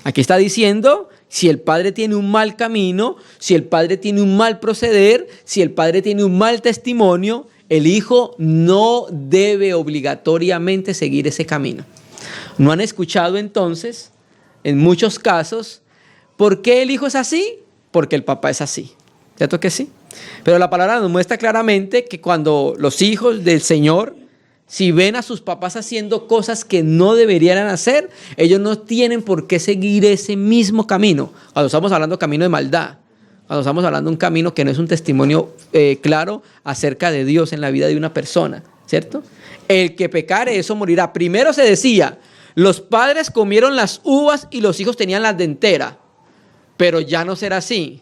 Aquí está diciendo, si el padre tiene un mal camino, si el padre tiene un mal proceder, si el padre tiene un mal testimonio, el hijo no debe obligatoriamente seguir ese camino. ¿No han escuchado entonces, en muchos casos, por qué el hijo es así? Porque el papá es así. ¿Cierto que sí? Pero la palabra nos muestra claramente que cuando los hijos del Señor, si ven a sus papás haciendo cosas que no deberían hacer, ellos no tienen por qué seguir ese mismo camino. Cuando estamos hablando de camino de maldad, cuando estamos hablando de un camino que no es un testimonio claro acerca de Dios en la vida de una persona, ¿cierto? El que pecare, eso morirá. Primero se decía, los padres comieron las uvas y los hijos tenían las de entera, pero ya no será así.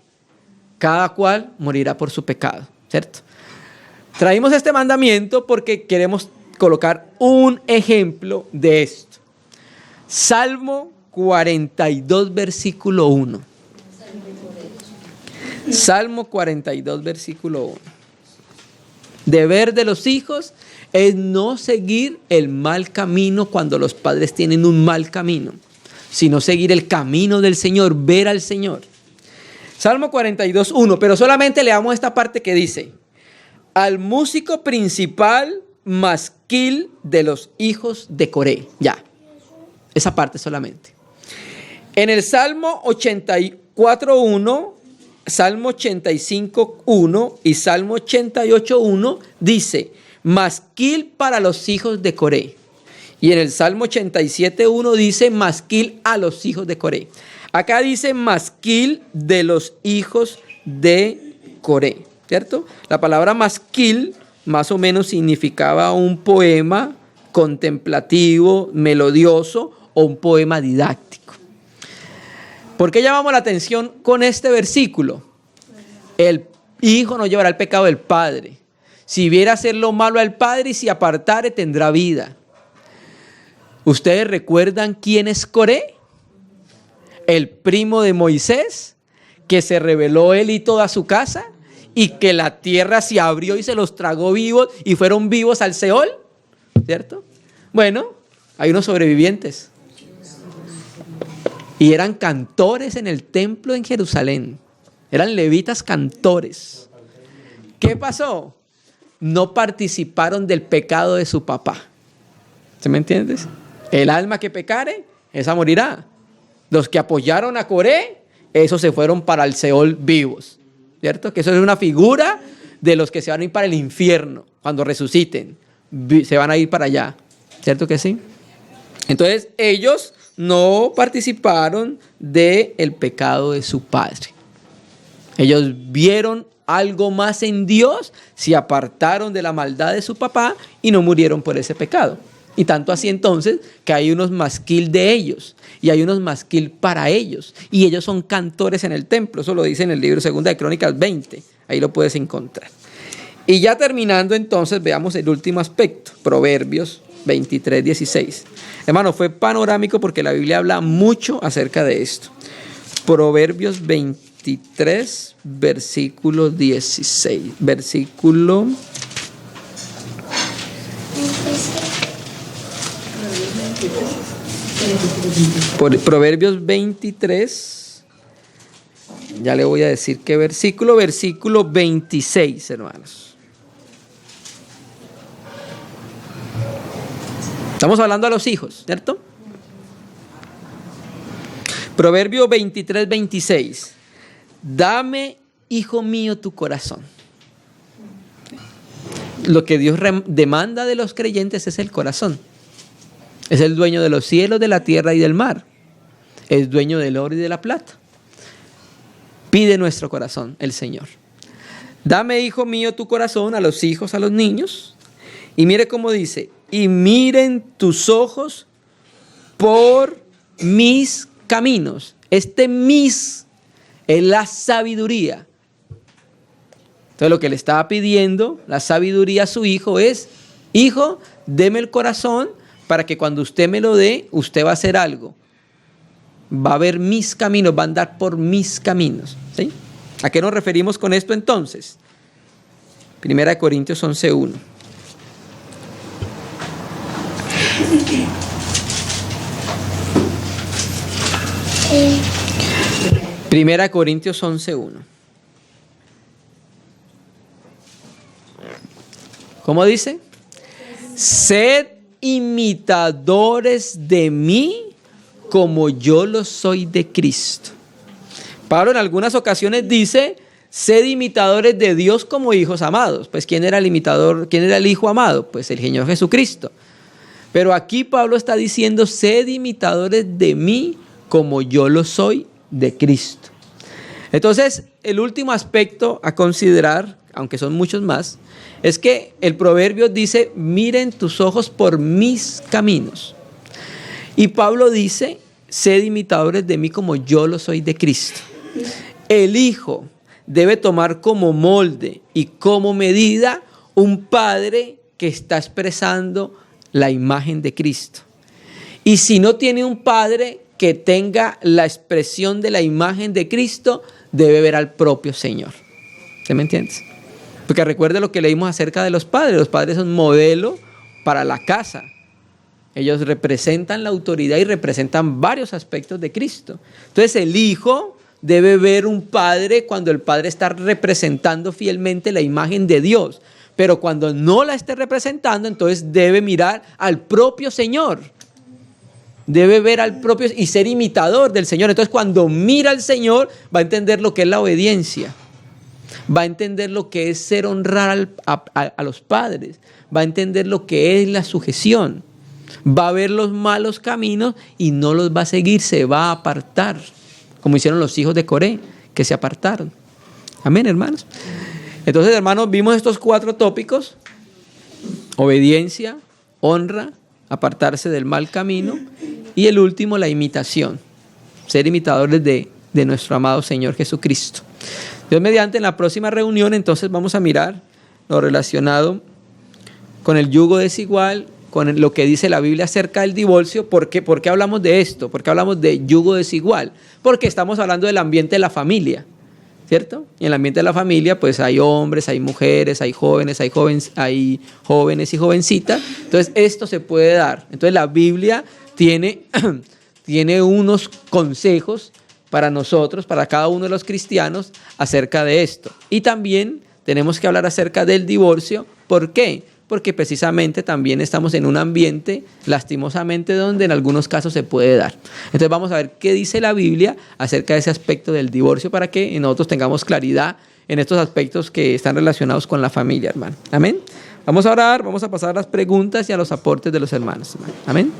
Cada cual morirá por su pecado, ¿cierto? Traímos este mandamiento porque queremos colocar un ejemplo de esto. Salmo 42, versículo 1. Salmo 42, versículo 1. Deber de los hijos es no seguir el mal camino cuando los padres tienen un mal camino, sino seguir el camino del Señor, ver al Señor. Salmo 42, 1, pero solamente leamos esta parte que dice: al músico principal, masquil de los hijos de Coré. Ya, esa parte solamente. En el Salmo 84, 1, Salmo 85, 1 y Salmo 88, 1 dice: masquil para los hijos de Coré. Y en el Salmo 87:1 dice masquil a los hijos de Coré. Acá dice masquil de los hijos de Coré, ¿cierto? La palabra masquil más o menos significaba un poema contemplativo, melodioso o un poema didáctico. ¿Por qué llamamos la atención con este versículo? El hijo no llevará el pecado del padre. Si viera hacer lo malo al padre y si apartare tendrá vida. ¿Ustedes recuerdan quién es Coré? El primo de Moisés, que se rebeló él y toda su casa, y que la tierra se abrió y se los tragó vivos y fueron vivos al Seol, ¿cierto? Bueno, hay unos sobrevivientes. Y eran cantores en el templo en Jerusalén. Eran levitas cantores. ¿Qué pasó? No participaron del pecado de su papá. ¿Se me entiendes? El alma que pecare, esa morirá. Los que apoyaron a Coré, esos se fueron para el Seol vivos. ¿Cierto? Que eso es una figura de los que se van a ir para el infierno cuando resuciten. Se van a ir para allá. ¿Cierto que sí? Entonces ellos no participaron del pecado de su padre. Ellos vieron algo más en Dios, se apartaron de la maldad de su papá y no murieron por ese pecado. Y tanto así entonces que hay unos masquil de ellos y hay unos masquil para ellos. Y ellos son cantores en el templo. Eso lo dice en el libro 2 de Crónicas 20. Ahí lo puedes encontrar. Y ya terminando entonces, veamos el último aspecto. Proverbios 23:16. Hermano, fue panorámico porque la Biblia habla mucho acerca de esto. Proverbios 23, versículo 16. Proverbios 23. Ya le voy a decir qué versículo. Versículo 26, hermanos. Estamos hablando a los hijos, ¿cierto? Proverbio 23:26. Dame, hijo mío, tu corazón. Lo que Dios demanda de los creyentes es el corazón. Es el dueño de los cielos, de la tierra y del mar. Es dueño del oro y de la plata. Pide nuestro corazón, el Señor. Dame, hijo mío, tu corazón, a los hijos, a los niños. Y mire cómo dice, y miren tus ojos por mis caminos. Mis es la sabiduría. Entonces lo que le estaba pidiendo, la sabiduría a su hijo es, hijo, deme el corazón para que cuando usted me lo dé, usted va a hacer algo. Va a ver mis caminos, va a andar por mis caminos. ¿Sí? ¿A qué nos referimos con esto entonces? 1 Corintios 11:1. Primera Corintios 11:1. ¿Cómo dice? Sed imitadores de mí como yo lo soy de Cristo. Pablo en algunas ocasiones dice, sed imitadores de Dios como hijos amados. Pues ¿quién era el imitador? ¿Quién era el hijo amado? Pues el Señor Jesucristo. Pero aquí Pablo está diciendo, sed imitadores de mí como yo lo soy de Cristo. Entonces, el último aspecto a considerar, aunque son muchos más, es que el proverbio dice, miren tus ojos por mis caminos. Y Pablo dice, sed imitadores de mí como yo lo soy de Cristo. El hijo debe tomar como molde y como medida un padre que está expresando la imagen de Cristo. Y si no tiene un padre que tenga la expresión de la imagen de Cristo, debe ver al propio Señor. ¿Se me entiende? Porque recuerde lo que leímos acerca de los padres. Los padres son modelo para la casa. Ellos representan la autoridad y representan varios aspectos de Cristo. Entonces el hijo debe ver un padre cuando el padre está representando fielmente la imagen de Dios. Pero cuando no la esté representando, entonces debe mirar al propio Señor. Debe ver al propio y ser imitador del Señor. Entonces cuando mira al Señor va a entender lo que es la obediencia. va a entender lo que es ser honrar a los padres, va a entender lo que es la sujeción, va a ver los malos caminos y no los va a seguir, se va a apartar, como hicieron los hijos de Coré, que se apartaron. Amén, hermanos. Entonces, hermanos, vimos estos 4 tópicos: obediencia, honra, apartarse del mal camino, y el último, la imitación, ser imitadores de nuestro amado Señor Jesucristo. Dios mediante, en la próxima reunión entonces vamos a mirar lo relacionado con el yugo desigual, con lo que dice la Biblia acerca del divorcio. ¿Por qué hablamos de esto? ¿Por qué hablamos de yugo desigual? Porque estamos hablando del ambiente de la familia, ¿cierto? Y en el ambiente de la familia pues hay hombres, hay mujeres, hay jóvenes y jovencitas. Entonces esto se puede dar. Entonces la Biblia tiene unos consejos para nosotros, para cada uno de los cristianos, acerca de esto. Y también tenemos que hablar acerca del divorcio. ¿Por qué? Porque precisamente también estamos en un ambiente, lastimosamente, donde en algunos casos se puede dar. Entonces vamos a ver qué dice la Biblia acerca de ese aspecto del divorcio, para que nosotros tengamos claridad en estos aspectos que están relacionados con la familia, hermano. Amén. Vamos a orar, vamos a pasar a las preguntas y a los aportes de los hermanos, hermano. Amén.